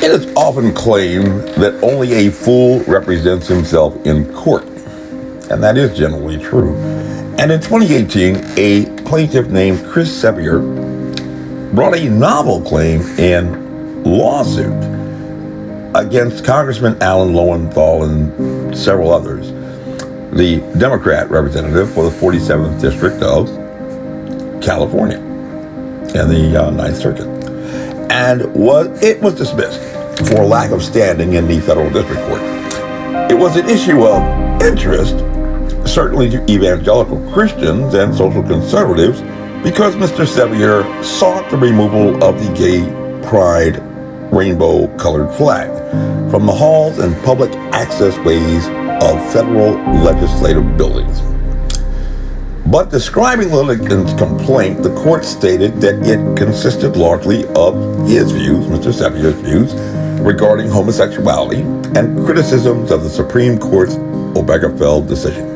It is often claimed that only a fool represents himself in court, and that is generally true. And in 2018, a plaintiff named Chris Sevier brought a novel claim in lawsuit against Congressman Alan Lowenthal and several others, the Democrat representative for the 47th District of California and the Ninth Circuit. And it was dismissed for lack of standing in the federal district court. It was an issue of interest, certainly to evangelical Christians and social conservatives, because Mr. Sevier sought the removal of the gay pride rainbow-colored flag from the halls and public access ways of federal legislative buildings. But describing the litigant's complaint, the court stated that it consisted largely of his views, Mr. Sevier's views, regarding homosexuality and criticisms of the Supreme Court's Obergefell decision.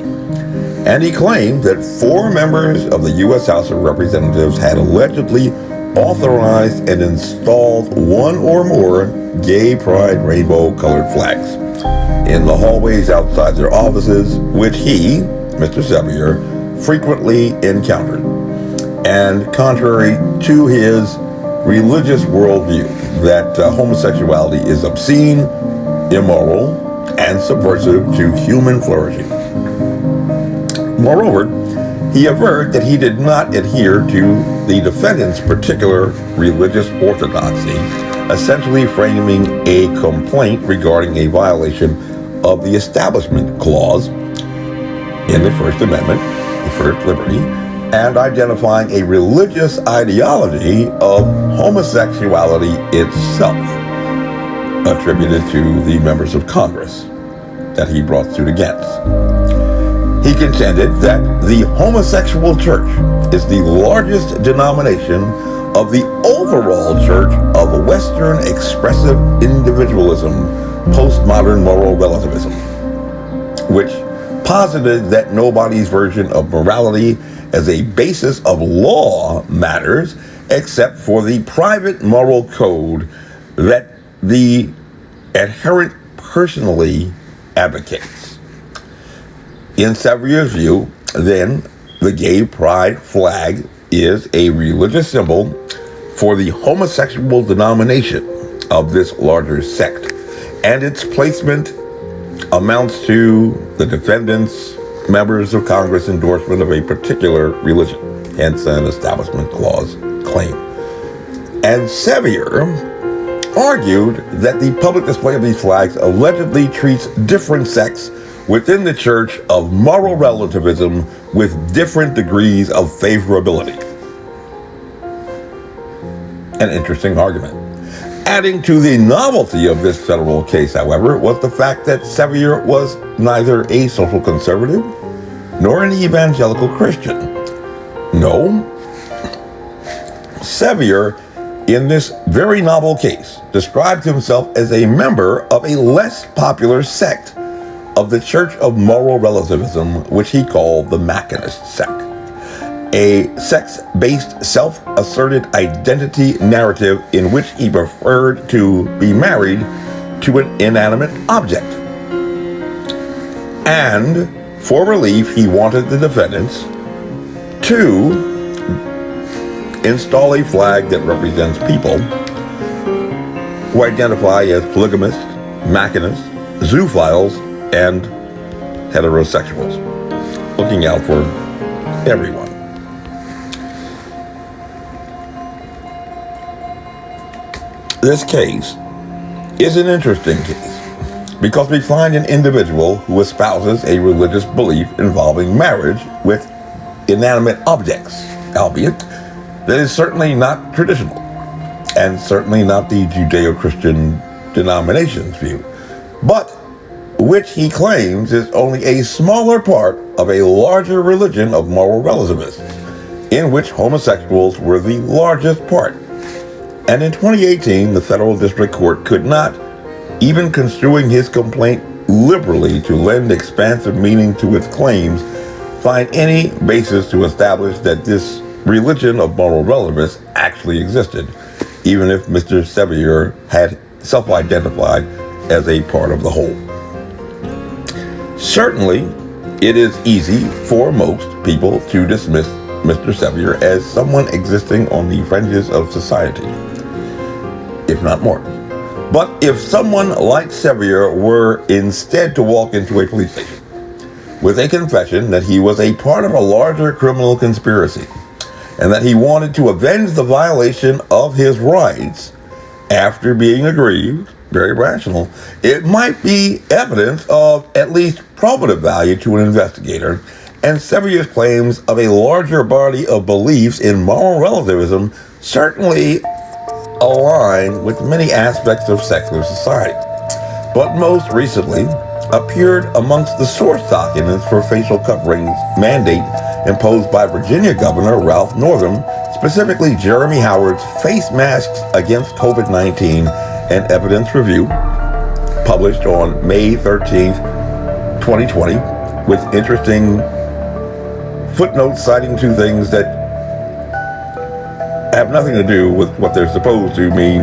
And he claimed that 4 members of the U.S. House of Representatives had allegedly authorized and installed one or more gay pride rainbow-colored flags in the hallways outside their offices, which he, Mr. Sevier, frequently encountered. And contrary to his religious worldview that homosexuality is obscene, immoral, and subversive to human flourishing. Moreover, he averred that he did not adhere to the defendant's particular religious orthodoxy, essentially framing a complaint regarding a violation of the Establishment Clause in the First Amendment, the First Liberty, and identifying a religious ideology of homosexuality itself, attributed to the members of Congress that he brought suit against. He contended that the homosexual church is the largest denomination of the overall church of Western expressive individualism, postmodern moral relativism, which posited that nobody's version of morality as a basis of law matters except for the private moral code that the adherent personally advocates. In Sevier's view, then, the gay pride flag is a religious symbol for the homosexual denomination of this larger sect, and its placement amounts to the defendant's members of Congress endorsement of a particular religion, hence an Establishment Clause claim. And Sevier argued that the public display of these flags allegedly treats different sects within the church of moral relativism with different degrees of favorability. An interesting argument. Adding to the novelty of this federal case, however, was the fact that Sevier was neither a social conservative nor an evangelical Christian. No, Sevier, in this very novel case, described himself as a member of a less popular sect of the Church of Moral Relativism, which he called the Machinist sect, a sex-based, self-asserted identity narrative in which he preferred to be married to an inanimate object. And for relief, he wanted the defendants to install a flag that represents people who identify as polygamists, machinists, zoophiles, and heterosexuals, looking out for everyone. This case is an interesting case because we find an individual who espouses a religious belief involving marriage with inanimate objects, albeit that is certainly not traditional and certainly not the Judeo-Christian denomination's view, but which he claims is only a smaller part of a larger religion of moral relativists, in which homosexuals were the largest part. And in 2018, the federal district court could not, even construing his complaint liberally to lend expansive meaning to its claims, find any basis to establish that this religion of moral relativists actually existed, even if Mr. Sevier had self-identify as a part of the whole. Certainly, it is easy for most people to dismiss Mr. Sevier as someone existing on the fringes of society, if not more. But if someone like Sevier were instead to walk into a police station with a confession that he was a part of a larger criminal conspiracy and that he wanted to avenge the violation of his rights after being aggrieved, very rational, it might be evidence of at least probative value to an investigator, and Sevier's claims of a larger body of beliefs in moral relativism certainly align with many aspects of secular society, but most recently appeared amongst the source documents for facial coverings mandate imposed by Virginia Governor Ralph Northam, specifically Jeremy Howard's Face Masks Against COVID-19 and Evidence Review, published on May 13th, 2020, with interesting footnotes citing two things that have nothing to do with what they're supposed to mean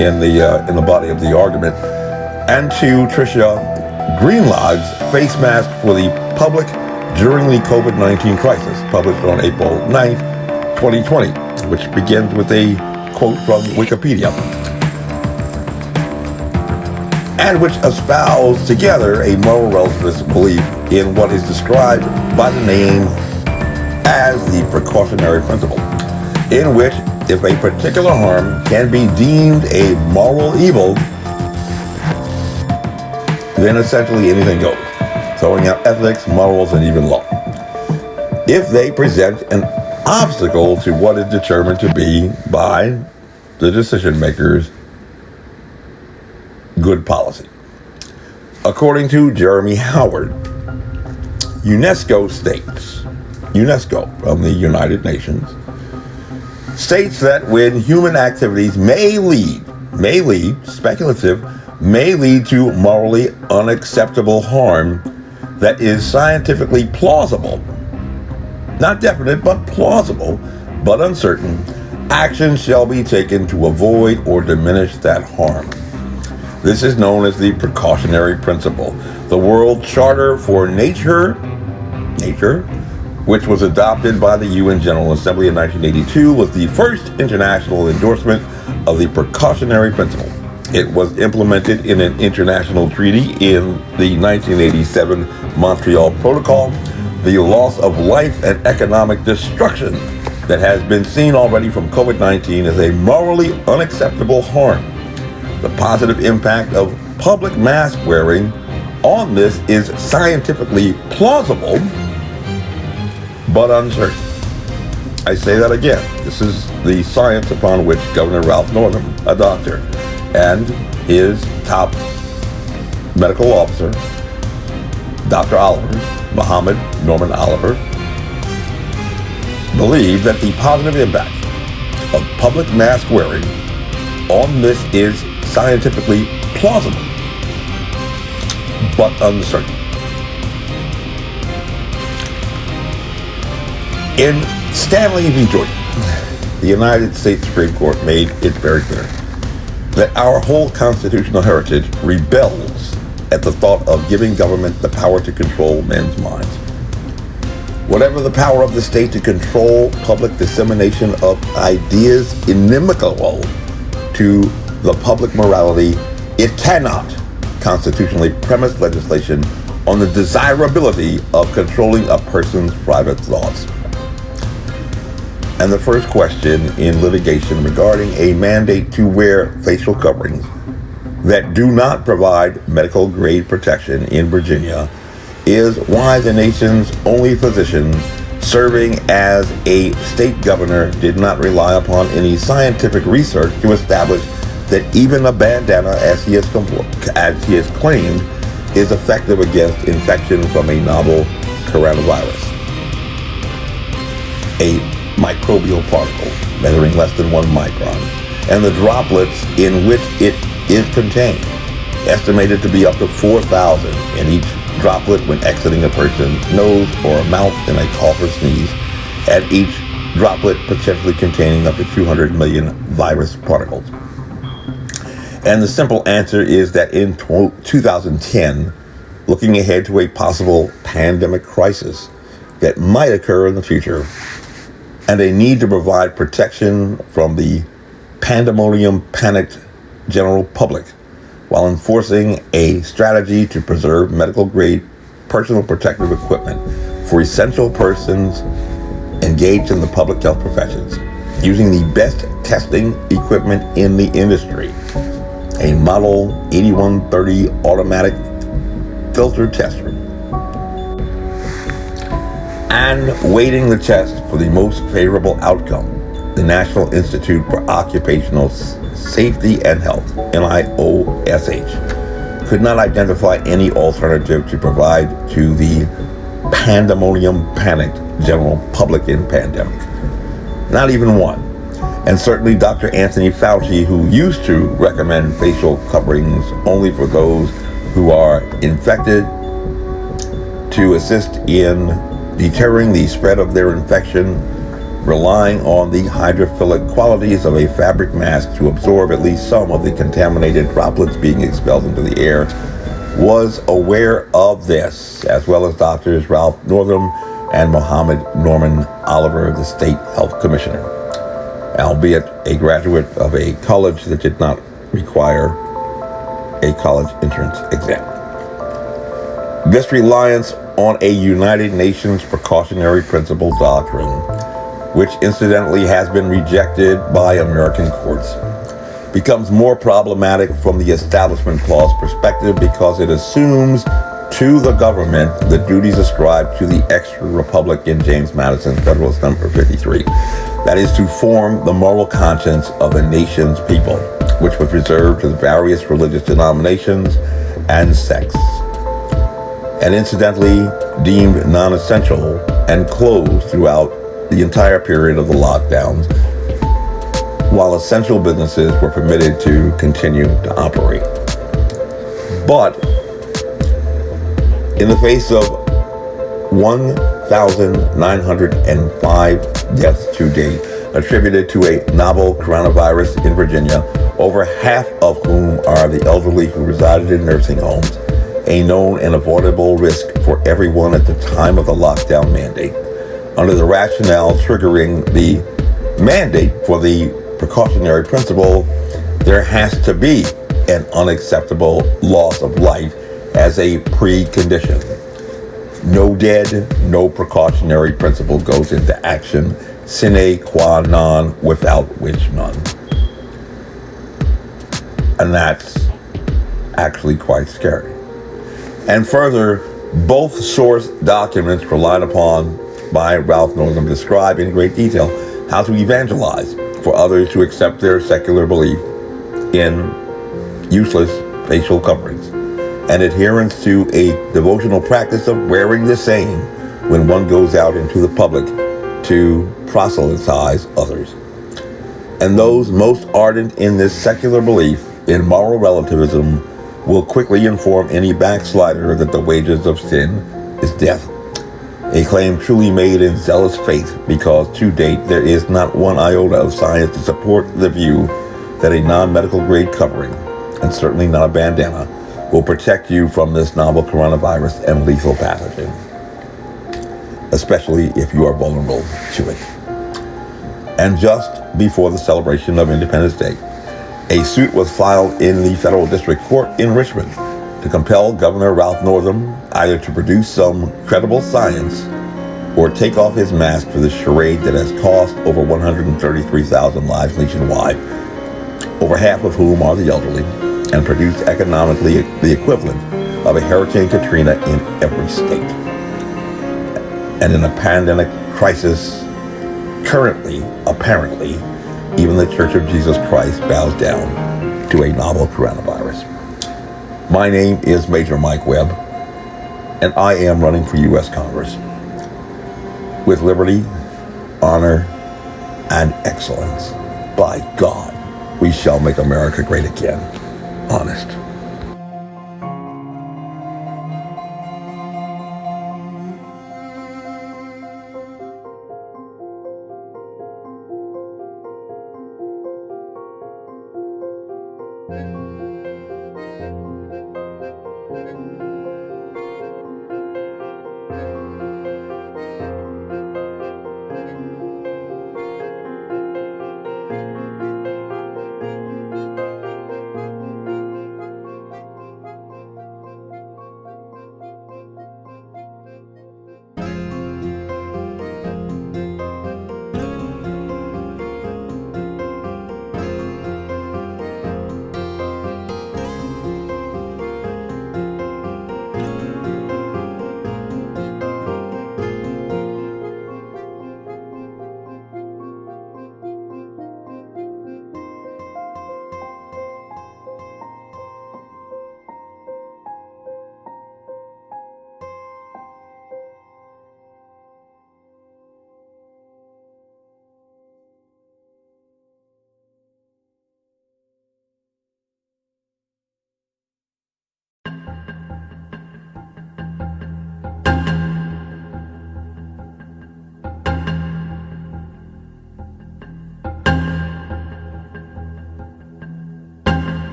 in the body of the argument, and to Tricia Greenlod's Face Mask for the Public During the COVID-19 Crisis, published on April 9th, 2020, which begins with a quote from Wikipedia, and which espouse together a moral relativist belief in what is described by the name as the precautionary principle, in which if a particular harm can be deemed a moral evil, then essentially anything goes, throwing out ethics, morals, and even law, if they present an obstacle to what is determined to be, by the decision makers, good policy. According to Jeremy Howard, UNESCO from the United Nations, states that when human activities may lead to morally unacceptable harm that is scientifically plausible, not definite, but plausible, but uncertain, action shall be taken to avoid or diminish that harm. This is known as the precautionary principle. The World Charter for Nature, which was adopted by the UN General Assembly in 1982, was the first international endorsement of the precautionary principle. It was implemented in an international treaty in the 1987 Montreal Protocol. The loss of life and economic destruction that has been seen already from COVID-19 is a morally unacceptable harm. The positive impact of public mask wearing on this is scientifically plausible, but uncertain. I say that again. This is the science upon which Governor Ralph Northam, a doctor, and his top medical officer, Dr. Oliver, Muhammad Norman Oliver, believe that the positive impact of public mask wearing on this is scientifically plausible, but uncertain. In Stanley v. Jordan, the United States Supreme Court made it very clear that our whole constitutional heritage rebels at the thought of giving government the power to control men's minds. Whatever the power of the state to control public dissemination of ideas inimical to the public morality, it cannot constitutionally premise legislation on the desirability of controlling a person's private thoughts. And the first question in litigation regarding a mandate to wear facial coverings that do not provide medical grade protection in Virginia is why the nation's only physician serving as a state governor did not rely upon any scientific research to establish that even a bandana, as he has claimed, is effective against infection from a novel coronavirus, a microbial particle measuring less than 1 micron, and the droplets in which it is contained, estimated to be up to 4,000 in each droplet when exiting a person's nose or mouth in a cough or sneeze, and each droplet potentially containing up to 200 million virus particles. And the simple answer is that in 2010, looking ahead to a possible pandemic crisis that might occur in the future, and a need to provide protection from the pandemonium panicked general public while enforcing a strategy to preserve medical grade personal protective equipment for essential persons engaged in the public health professions, using the best testing equipment in the industry, a Model 8130 automatic filter tester, and weighting the test for the most favorable outcome. The National Institute for Occupational Safety and Health, NIOSH, could not identify any alternative to provide to the pandemonium panicked general public in pandemic. Not even one. And certainly Dr. Anthony Fauci, who used to recommend facial coverings only for those who are infected to assist in deterring the spread of their infection, relying on the hydrophilic qualities of a fabric mask to absorb at least some of the contaminated droplets being expelled into the air, was aware of this, as well as Doctors Ralph Northam and Mohammed Norman Oliver, the State Health Commissioner, albeit a graduate of a college that did not require a college entrance exam. This reliance on a United Nations precautionary principle doctrine, which incidentally has been rejected by American courts, becomes more problematic from the Establishment Clause perspective because it assumes to the government the duties ascribed to the extra republic in James Madison Federalist Number 53. That is to form the moral conscience of a nation's people, which was reserved to the various religious denominations and sects, and incidentally deemed non-essential and closed throughout the entire period of the lockdowns, while essential businesses were permitted to continue to operate. But in the face of 1,905 deaths to date attributed to a novel coronavirus in Virginia, over half of whom are the elderly who resided in nursing homes, a known and avoidable risk for everyone at the time of the lockdown mandate. Under the rationale triggering the mandate for the precautionary principle, there has to be an unacceptable loss of life as a precondition. No dead, no precautionary principle goes into action, sine qua non, without which none. And that's actually quite scary. And further, both source documents relied upon by Ralph Northam describe in great detail how to evangelize for others to accept their secular belief in useless facial coverings and adherence to a devotional practice of wearing the same when one goes out into the public to proselytize others. And those most ardent in this secular belief in moral relativism will quickly inform any backslider that the wages of sin is death. A claim truly made in zealous faith, because to date there is not one iota of science to support the view that a non-medical grade covering, and certainly not a bandana, will protect you from this novel coronavirus and lethal pathogen, especially if you are vulnerable to it. And just before the celebration of Independence Day, a suit was filed in the Federal District Court in Richmond to compel Governor Ralph Northam either to produce some credible science or take off his mask for the charade that has cost over 133,000 lives nationwide, over half of whom are the elderly, and produced economically the equivalent of a Hurricane Katrina in every state. And in a pandemic crisis, currently, apparently, even the Church of Jesus Christ bows down to a novel coronavirus. My name is Major Mike Webb, and I am running for U.S. Congress with liberty, honor, and excellence. By God, we shall make America great again. Honest.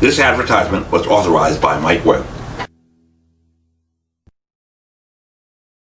This advertisement was authorized by Mike Webb.